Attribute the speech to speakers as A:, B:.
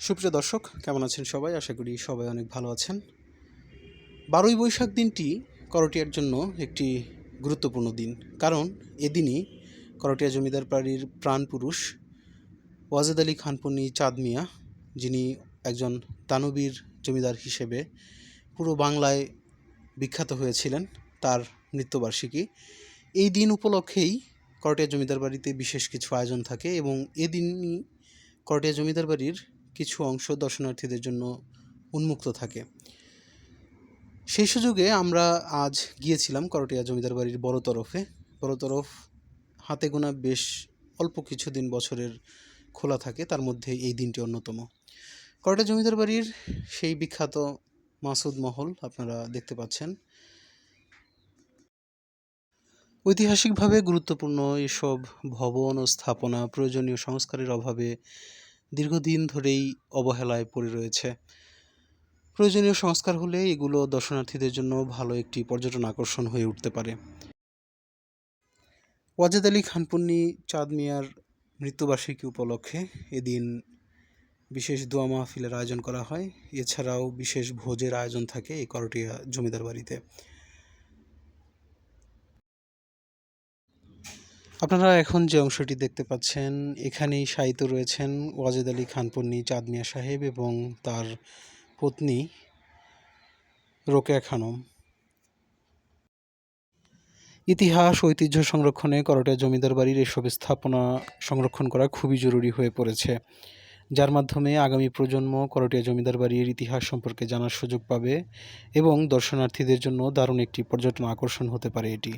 A: সুপ্রিয় দর্শক, কেমন আছেন সবাই? আশা করি সবাই অনেক ভালো আছেন। ১২ই বৈশাখ দিনটি করটিয়ার জন্য একটি গুরুত্বপূর্ণ দিন। কারণ এদিনই করটিয়া জমিদার বাড়ির প্রাণপুরুষ ওয়াজেদ আলী খানপন্নী চাঁদ মিয়া, যিনি একজন দানবীর জমিদার হিসেবে পুরো বাংলায় বিখ্যাত হয়েছিলেন, তার মৃত্যুবার্ষিকী। এই দিন উপলক্ষেই করটিয়া জমিদার বাড়িতে বিশেষ কিছু আয়োজন থাকে এবং এদিনই করটিয়া জমিদার বাড়ির কিছু অংশ দর্শনার্থীদের জন্য উন্মুক্ত থাকে। সেই সুযোগে আমরা আজ গিয়েছিলাম করটিয়া জমিদার বাড়ির বড় তরফ হাতে গোনা বেশ অল্প কিছুদিন বছরের খোলা থাকে, তার মধ্যে এই দিনটি অন্যতম। করটিয়া জমিদার বাড়ির সেই বিখ্যাত মাসুদ মহল আপনারা দেখতে পাচ্ছেন। ঐতিহাসিকভাবে গুরুত্বপূর্ণ এসব ভবন ও স্থাপনা প্রয়োজনীয় সংস্কারের অভাবে দীর্ঘদিন ধরেই অবহেলায় পড়ে রয়েছে। প্রয়োজনীয় সংস্কার হলে এগুলো দর্শনার্থীদের জন্য ভালো একটি পর্যটন আকর্ষণ হয়ে উঠতে পারে। ওয়াজেদ আলী খানপন্নী চাঁদ মিয়ার মৃত্যুবার্ষিকী উপলক্ষে এদিন বিশেষ দোয়া মাহফিলের আয়োজন করা হয়। এছাড়াও বিশেষ ভোজের আয়োজন থাকে এই করটিয়া জমিদার বাড়িতে। আপনারা এখন যে অংশটি দেখতে পাচ্ছেন, এখানেই শায়িত রয়েছেন ওয়াজেদ আলী খানপন্নী চাঁদ মিয়া সাহেব এবং তার পত্নী রোকেয়া খানম। ইতিহাস ঐতিহ্য সংরক্ষণে করটিয়া জমিদার বাড়ির এসব স্থাপনা সংরক্ষণ করা খুবই জরুরি হয়ে পড়েছে, যার মাধ্যমে আগামী প্রজন্ম করটিয়া জমিদার বাড়ির ইতিহাস সম্পর্কে জানার সুযোগ পাবে এবং দর্শনার্থীদের জন্য দারুণ একটি পর্যটন আকর্ষণ হতে পারে এটি।